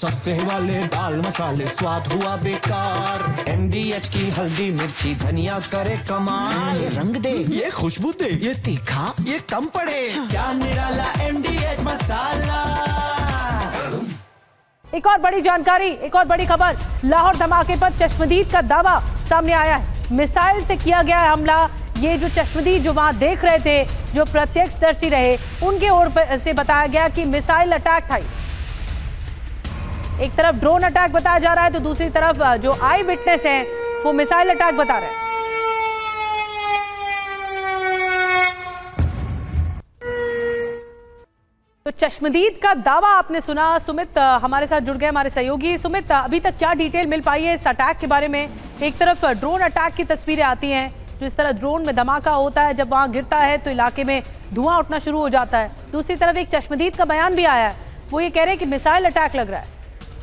सस्ते वाले दाल मसाले स्वाद हुआ बेकार। MDH की हल्दी मिर्ची धनिया करे कमाल। ये रंग दे, ये खुशबू दे, ये तीखा, ये कम पड़े। क्या निराला MDH मसाला। एक और बड़ी जानकारी, एक और बड़ी खबर। लाहौर धमाके पर चश्मदीद का दावा सामने आया है। मिसाइल से किया गया है हमला। ये जो चश्मदीद जो वहां देख रहे थे, जो प्रत्यक्षदर्शी रहे, उनके ओर से बताया गया कि मिसाइल अटैक था। एक तरफ ड्रोन अटैक बताया जा रहा है तो दूसरी तरफ जो आई विटनेस हैं वो मिसाइल अटैक बता रहे हैं। तो चश्मदीद का दावा आपने सुना। सुमित हमारे साथ जुड़ गए, हमारे सहयोगी। सुमित, अभी तक क्या डिटेल मिल पाई है इस अटैक के बारे में? एक तरफ ड्रोन अटैक की तस्वीरें आती हैं, जो इस तरह ड्रोन में धमाका होता है, जब वहां गिरता है तो इलाके में धुआं उठना शुरू हो जाता है। दूसरी तरफ एक चश्मदीद का बयान भी आया है, वो ये कह रहे हैं कि मिसाइल अटैक लग रहा है।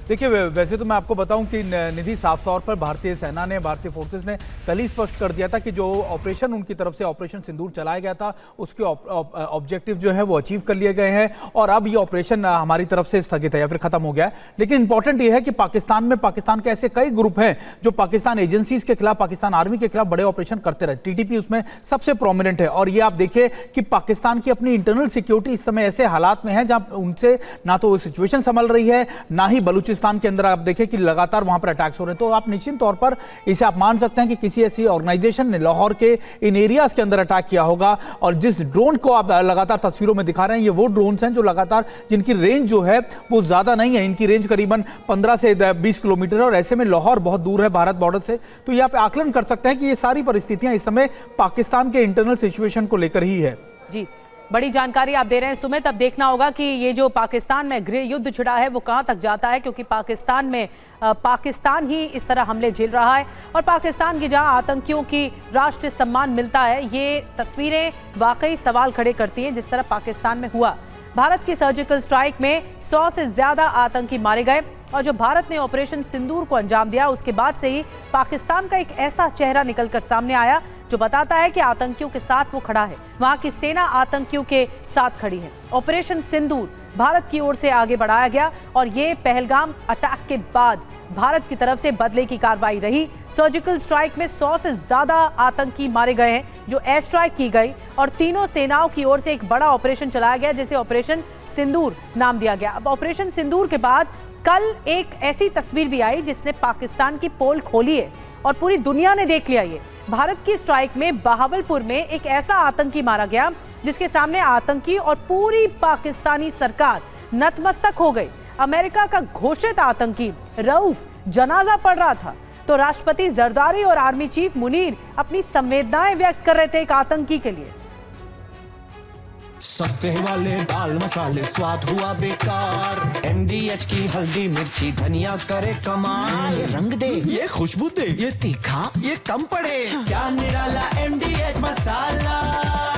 देखिए, वैसे तो मैं आपको बताऊं कि निधि, साफ तौर पर भारतीय सेना ने, भारतीय फोर्सेस ने कल ही स्पष्ट कर दिया था कि जो ऑपरेशन उनकी तरफ से ऑपरेशन सिंदूर चलाया गया था, उसके ऑब्जेक्टिव जो है वो अचीव कर लिए गए हैं और अब ये ऑपरेशन हमारी तरफ से स्थगित है या फिर खत्म हो गया है। लेकिन इंपॉर्टेंट ये है कि पाकिस्तान के ऐसे कई ग्रुप हैं जो पाकिस्तान एजेंसीज के खिलाफ, पाकिस्तान आर्मी के खिलाफ बड़े ऑपरेशन करते रहे। TTP उसमें सबसे प्रोमिनेंट है। और ये आप देखिए कि पाकिस्तान की अपनी इंटरनल सिक्योरिटी इस समय ऐसे हालात में है जहां उनसे ना तो वो सिचुएशन संभल रही है, ना ही बलूचिस्तान के अंदर आप देखें कि लगातार वहां पर अटैक्स हो रहे हैं। तो आप निश्चित तौर पर इसे आप मान सकते हैं कि किसी ऐसी ऑर्गेनाइजेशन ने लाहौर के इन एरियाज के अंदर अटैक किया होगा। और जिस ड्रोन को आप लगातार तस्वीरों में दिखा रहे हैं, ये वो ड्रोन्स हैं जो लगातार, जिनकी रेंज जो है वो ज्यादा नहीं है। इनकी रेंज करीबन 15 से 20 किलोमीटर है और ऐसे में लाहौर बहुत दूर है भारत बॉर्डर से। तो यहां पे आकलन कर सकते हैं कि ये सारी परिस्थितियां इस समय पाकिस्तान के इंटरनल सिचुएशन को लेकर ही है। जी, बड़ी जानकारी आप दे रहे हैं सुमित। अब देखना होगा कि ये जो पाकिस्तान में गृह युद्ध छिड़ा है वो कहां तक जाता है, क्योंकि पाकिस्तान में पाकिस्तान ही इस तरह हमले झेल रहा है और पाकिस्तान की जहां आतंकियों की राष्ट्रीय सम्मान मिलता है, ये तस्वीरें वाकई सवाल खड़े करती हैं जिस तरह पाकिस्तान में हुआ। भारत की सर्जिकल स्ट्राइक में 100 से ज्यादा आतंकी मारे गए और जो भारत ने ऑपरेशन सिंदूर को अंजाम दिया, उसके बाद से ही पाकिस्तान का एक ऐसा चेहरा निकलकर सामने आया जो बताता है कि आतंकियों के साथ वो खड़ा है। वहां की सेना आतंकियों के साथ खड़ी है। ऑपरेशन सिंदूर भारत की ओर से आगे बढ़ाया गया और ये पहलगाम अटैक के बाद भारत की तरफ से बदले की कार्रवाई रही। सर्जिकल स्ट्राइक में 100 से ज्यादा आतंकी मारे गए हैं जो एयर स्ट्राइक की गई और तीनों सेनाओं की ओर से एक बड़ा ऑपरेशन चलाया गया जिसे ऑपरेशन सिंदूर नाम दिया गया। अब ऑपरेशन सिंदूर के बाद कल एक ऐसी तस्वीर भी आई जिसने पाकिस्तान की पोल खोली है और पूरी दुनिया ने देख लिया। ये भारत की स्ट्राइक में बहावलपुर में एक ऐसा आतंकी मारा गया जिसके सामने आतंकी और पूरी पाकिस्तानी सरकार नतमस्तक हो गई। अमेरिका का घोषित आतंकी रऊफ जनाजा पढ़ रहा था तो राष्ट्रपति जरदारी और आर्मी चीफ मुनीर अपनी संवेदनाएं व्यक्त कर रहे थे एक आतंकी के लिए। सस्ते वाले दाल मसाले स्वाद हुआ बेकार। MDH की हल्दी मिर्ची धनिया करे कमाल। ये रंग दे, ये खुशबू दे, ये तीखा, ये कम पड़े। क्या निराला MDH मसाला।